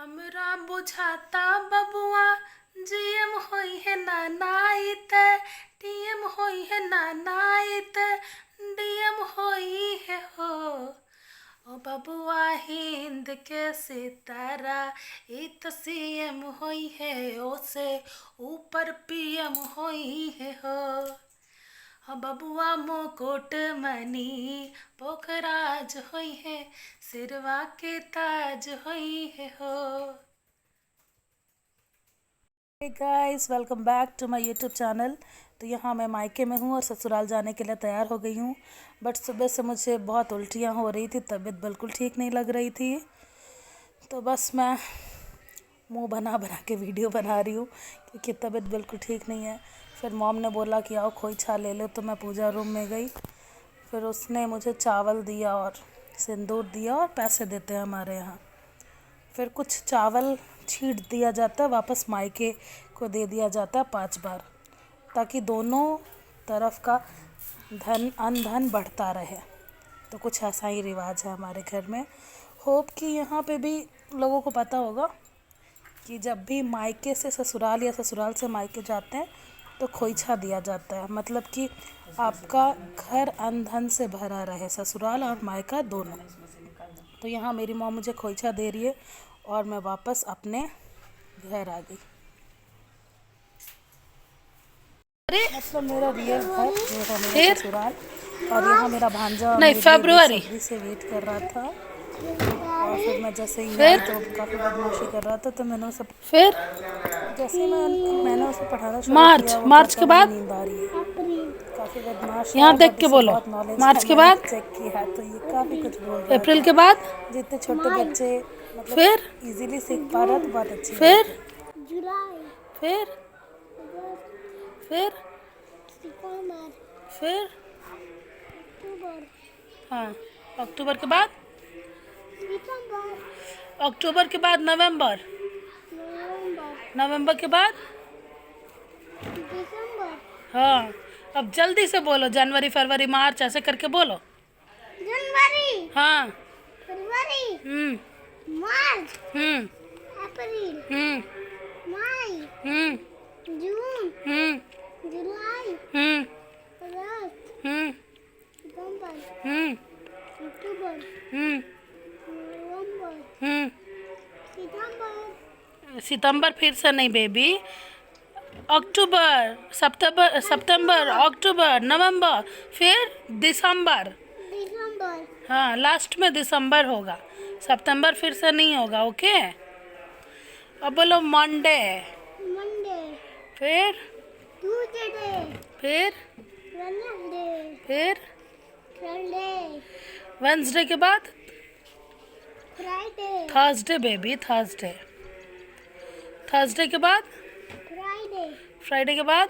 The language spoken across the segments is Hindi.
हमरा बुझाता बबुआ जीएम होई है नानाइत, टीएम होई है नानाइत, डीएम होई है हो। ओ बबुआ हिंद के सितारा ई तो सीएम होई है, ओ से ऊपर पीएम होई है हो। हाँ बबुआ मुकुट मणि पोखराज होई है, सिरवा के ताज होई है हो। Hey guys, welcome back to my YouTube channel. तो यहाँ मैं मायके में हूँ और ससुराल जाने के लिए तैयार हो गई हूँ। बट सुबह से मुझे बहुत उल्टियाँ हो रही थी, तबीयत बिल्कुल ठीक नहीं लग रही थी। तो बस मैं मुंह बना बना के वीडियो बना रही हूँ क्योंकि तबीयत बिल्कुल ठीक नहीं है। फिर मॉम ने बोला कि आओ खोइछा ले लो, तो मैं पूजा रूम में गई। फिर उसने मुझे चावल दिया और सिंदूर दिया, और पैसे देते हैं हमारे यहाँ। फिर कुछ चावल छीट दिया जाता है, वापस मायके को दे दिया जाता है 5 बार, ताकि दोनों तरफ का धन अन धन बढ़ता रहे। तो कुछ ऐसा ही रिवाज है हमारे घर में। होप कि यहाँ पे भी लोगों को पता होगा कि जब भी मायके से ससुराल या ससुराल से मायके जाते हैं तो खोइछा दिया जाता है, मतलब कि आपका घर अन धन से भरा रहे, ससुराल और मायका दोनों। तो यहाँ मेरी मॉम मुझे खोइछा दे रही है और मैं वापस अपने घर आ गई। मतलब मेरा रियल घर जो है मेरा ससुराल, और यहाँ मेरा भांजा नहीं, फरवरी से वेट कर रहा था। और फिर मैं जैसे ही यहाँ तो काफ़ी बदमाशी कर रहा था, तो मैंने उसे फिर जैसे मैंने उसे पढ़ाना शुरू किया, वो मार्च कहता के है बाद नींद आ रही है। काफ़ी बदमाश है, यहाँ देख बट के इसे बोलो। बहुत नॉलेज मार्च है, के मैंने बाद चेक किया है। तो ये काफ़ी कुछ बोल रहा अप्रैल था। के बाद जितने छोटे बच्चे मतलब फिर इजीली सीख पा रहा, तो बहुत अच्छी फिर बात है। फिर फिर फिर हाँ, अक्टूबर के बाद नवंबर, नवंबर के बाद हाँ। अब जल्दी से बोलो, जनवरी फरवरी मार्च ऐसे करके बोलो। जनवरी, हाँ। फरवरी, मार्च, अप्रैल, मई, जून, जुलाई, अगस्त, सितंबर, अक्टूबर, नवंबर, सितंबर फिर से नहीं बेबी, अक्टूबर, सितंबर, अक्टूबर, नवंबर, फिर दिसंबर। हाँ, लास्ट में दिसंबर होगा, सितंबर फिर से नहीं होगा। ओके, अब बोलो मंडे, फिर ट्यूसडे, फिर वेडनेसडे, फिर थर्सडे, वेंसडे के बाद Friday, Thursday baby, Thursday. Thursday के बाद फ्राइडे, फ्राइडे के बाद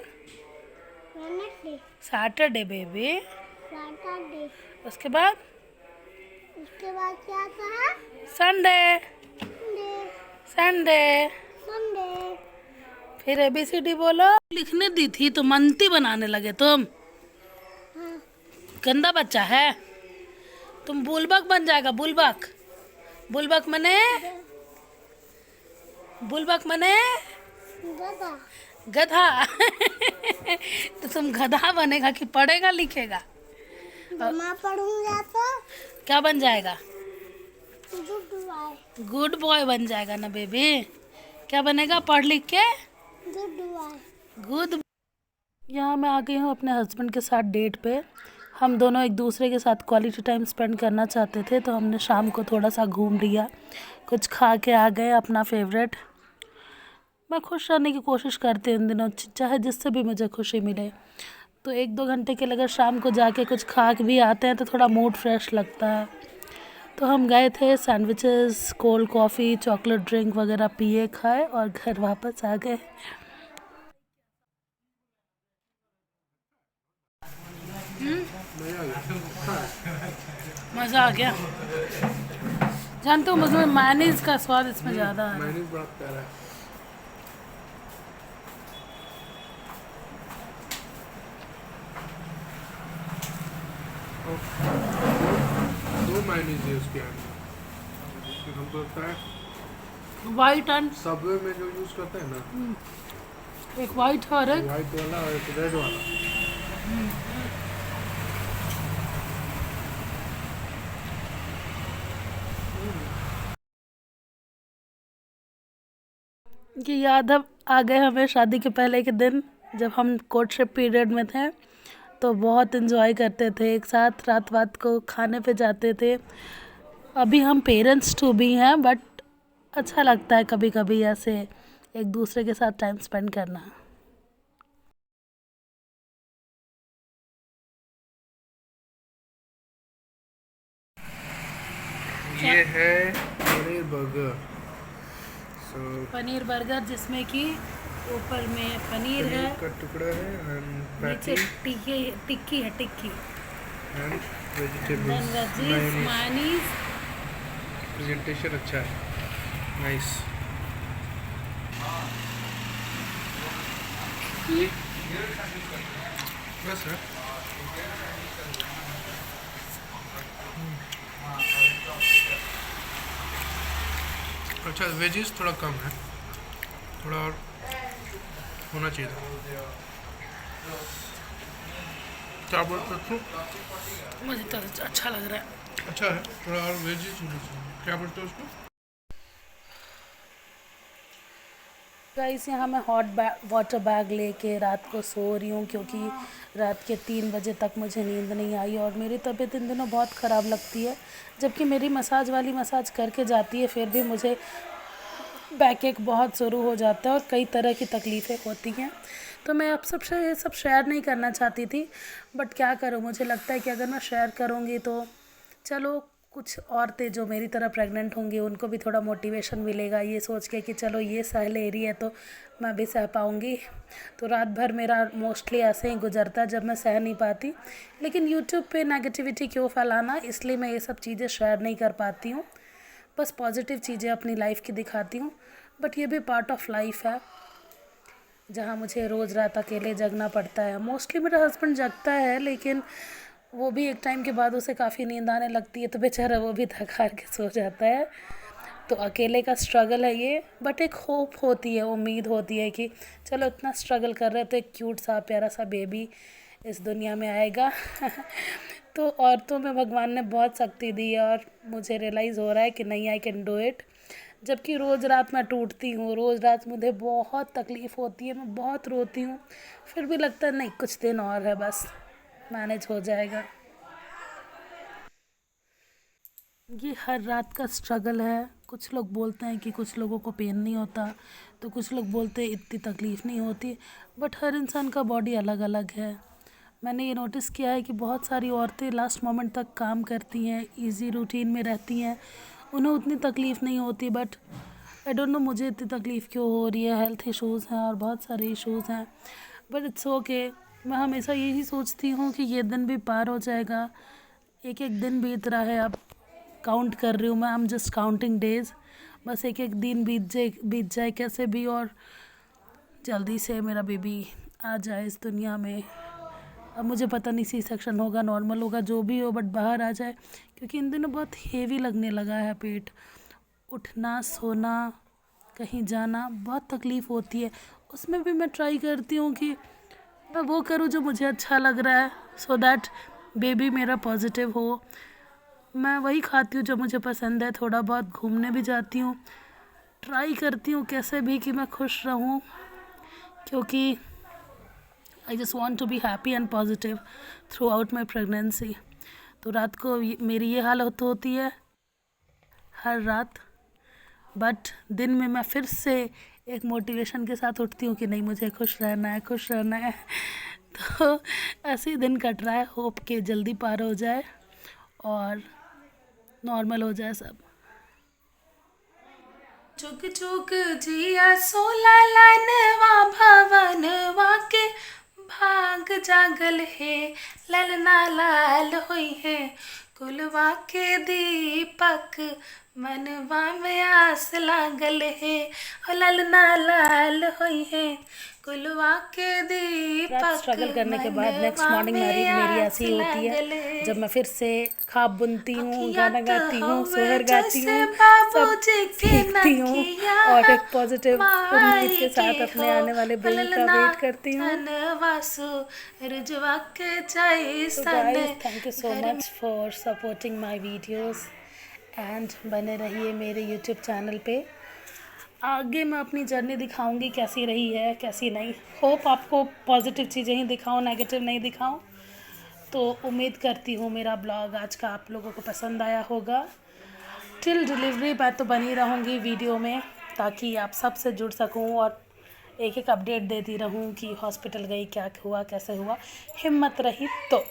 वेडनेसडे, सैटरडे बेबी। सैटरडे। उसके बाद उसके बाद क्या कहा? Sunday, Sunday. संडे। फिर ABCD बोलो। लिखने दी थी तो मनती बनाने लगे तुम। हाँ। गंदा बच्चा है तुम। बुलबक बन जाएगा, बुलबक। बुलबक मने गधा। गधा। तो तुम गधा बनेगा कि पढ़ेगा लिखेगा? जब मैं पढ़ूंगा तो क्या बन जाएगा? Good boy. गुड बॉय बन जाएगा ना बेबी। क्या बनेगा पढ़ लिख के? Good boy. गुड। यहाँ मैं आ गई हूँ अपने हस्बैंड के साथ डेट पे। हम दोनों एक दूसरे के साथ क्वालिटी टाइम स्पेंड करना चाहते थे, तो हमने शाम को थोड़ा सा घूम लिया, कुछ खा के आ गए अपना फेवरेट। मैं खुश रहने की कोशिश करती हूँ इन दिनों, चाहे जिससे भी मुझे खुशी मिले। तो 1-2 घंटे के लिए अगर शाम को जाके कुछ खा के भी आते हैं तो थोड़ा मूड फ्रेश लगता है। तो हम गए थे, sandwiches, cold coffee, chocolate drink वगैरह पिए, खाए और घर वापस आ गए। मज़ा आ गया। जानते हो मुझे मेयोनीज का स्वाद इसमें ज़्यादा है। मेयोनीज बड़ा प्यारा है। दो मेयोनीज है उसके अंदर, हमको लगता है वाइट एंड सबवे में जो यूज करते हैं ना, एक वाइट और एक व्हाइट वाला और एक रेड वाला। ये याद अब आ गए हमें शादी के पहले के दिन, जब हम कोर्टशिप पीरियड में थे तो बहुत इन्जॉय करते थे एक साथ, रात रात को खाने पे जाते थे। अभी हम पेरेंट्स टू भी हैं, बट अच्छा लगता है कभी कभी ऐसे एक दूसरे के साथ टाइम स्पेंड करना। ये है पनीर बर्गर। सो पनीर बर्गर जिसमें कि ऊपर में पनीर है, पनीर का टुकड़ा है एंड नीचे पैटी टिक्की है tikki, and then vegetables, veggies, मानीज। प्रेजेंटेशन अच्छा है, नाइस। बस है। अच्छा, वेजीज थोड़ा कम है, थोड़ा और होना चाहिए था। क्या बोलते हो? मुझे तो अच्छा लग रहा है। अच्छा है, थोड़ा और वेजीज होना चाहिए। क्या बोलते हो उसको? गाइस यहाँ मैं वाटर बैग लेके रात को सो रही हूँ, क्योंकि रात के 3 बजे तक मुझे नींद नहीं आई और मेरी तबीयत इन दिनों बहुत ख़राब लगती है। जबकि मेरी मसाज वाली मसाज करके जाती है, फिर भी मुझे बैक एक बहुत शुरू हो जाता है और कई तरह की तकलीफ़ें होती हैं। तो मैं आप सबसे ये सब शेयर नहीं करना चाहती थी, बट क्या करूँ, मुझे लगता है कि अगर मैं शेयर करूँगी तो चलो कुछ औरतें जो मेरी तरह प्रेग्नेंट होंगी उनको भी थोड़ा मोटिवेशन मिलेगा, ये सोच के कि चलो ये सह ले रही है तो मैं भी सह पाऊँगी। तो रात भर मेरा मोस्टली ऐसे ही गुजरता जब मैं सह नहीं पाती। लेकिन यूट्यूब पे नेगेटिविटी क्यों फैलाना, इसलिए मैं ये सब चीज़ें शेयर नहीं कर पाती हूँ। बस पॉजिटिव चीज़ें अपनी लाइफ की दिखाती हूँ। बट ये भी पार्ट ऑफ लाइफ है जहाँ मुझे रोज़ रात अकेले जगना पड़ता है। मोस्टली मेरा हस्बैंड जगता है, लेकिन वो भी एक टाइम के बाद उसे काफ़ी नींद आने लगती है तो बेचारा वो भी थक हार के सो जाता है। तो अकेले का स्ट्रगल है ये, बट एक होप होती है, उम्मीद होती है कि चलो इतना स्ट्रगल कर रहे हैं तो एक क्यूट सा प्यारा सा बेबी इस दुनिया में आएगा। तो औरतों में भगवान ने बहुत शक्ति दी है और मुझे रियलाइज़ हो रहा है कि नहीं, आई कैन डू इट। जबकि रोज़ रात मैं टूटती हूँ, रोज़ रात मुझे बहुत तकलीफ़ होती है, मैं बहुत रोती हूँ, फिर भी लगता है नहीं कुछ दिन और है, बस मैनेज हो जाएगा। ये हर रात का स्ट्रगल है। कुछ लोग बोलते हैं कि कुछ लोगों को पेन नहीं होता, तो कुछ लोग बोलते हैं इतनी तकलीफ़ नहीं होती, बट हर इंसान का बॉडी अलग अलग है। मैंने ये नोटिस किया है कि बहुत सारी औरतें लास्ट मोमेंट तक काम करती हैं, इजी रूटीन में रहती हैं, उन्हें उतनी तकलीफ़ नहीं होती। बट आई डोंट नो मुझे इतनी तकलीफ़ क्यों हो रही है। हेल्थ इश्यूज़ हैं और बहुत सारे इश्यूज़ हैं, बट इट्स ओके। मैं हमेशा यही सोचती हूँ कि ये दिन भी पार हो जाएगा। एक एक दिन बीत रहा है, अब काउंट कर रही हूँ मैं, I am just counting days. बस एक एक दिन बीत जाए कैसे भी, और जल्दी से मेरा बेबी आ जाए इस दुनिया में। अब मुझे पता नहीं सी सेक्शन होगा, नॉर्मल होगा, जो भी हो, बट बाहर आ जाए, क्योंकि इन दिनों बहुत हेवी लगने लगा है पेट। उठना, सोना, कहीं जाना बहुत तकलीफ़ होती है। उसमें भी मैं ट्राई करती हूँ कि मैं वो करूँ जो मुझे अच्छा लग रहा है, सो दैट बेबी मेरा पॉजिटिव हो। मैं वही खाती हूँ जो मुझे पसंद है, थोड़ा बहुत घूमने भी जाती हूँ, ट्राई करती हूँ कैसे भी कि मैं खुश रहूँ, क्योंकि I just want to be happy and positive throughout my pregnancy. तो रात को मेरी ये हालत होती है हर रात, बट दिन में मैं फिर से एक मोटिवेशन के साथ उठती हूँ कि नहीं, मुझे खुश रहना है, खुश रहना है। तो ऐसे ही दिन कट रहा है, होप के जल्दी पार हो जाए और नॉर्मल हो जाए सब। चुक चुक जिया सोला लानवा भवनवा के भाग जागल है, ललना लाल हुई है, कुलवा के दीपक मनवा में आस लागल है, ललना लाल हुई है कुलवा के दीपक। स्ट्रगल करने के बाद नेक्स्ट मॉर्निंग मेरी ऐसी होती है जब मैं फिर से ख्वाब बुनती हूँ, गाना गाती हूँ, सोहर गाती हूँ, सब सीखती हूँ और एक पॉजिटिव उम्मीद के साथ अपने आने वाले दिन का वेट करती हूँ। Thank you so much for supporting my videos and बने रहिए मेरे यूट्यूब चैनल पे। आगे मैं अपनी जर्नी दिखाऊंगी कैसी रही है कैसी नहीं। होप आपको पॉजिटिव चीज़ें ही दिखाऊं, नेगेटिव नहीं दिखाऊं। तो उम्मीद करती हूँ मेरा ब्लॉग आज का आप लोगों को पसंद आया होगा। टिल डिलीवरी मैं तो बनी रहूँगी वीडियो में ताकि आप सबसे जुड़ सकूँ और एक एक अपडेट देती रहूँ कि हॉस्पिटल गई, क्या हुआ, कैसे हुआ, हिम्मत रही तो।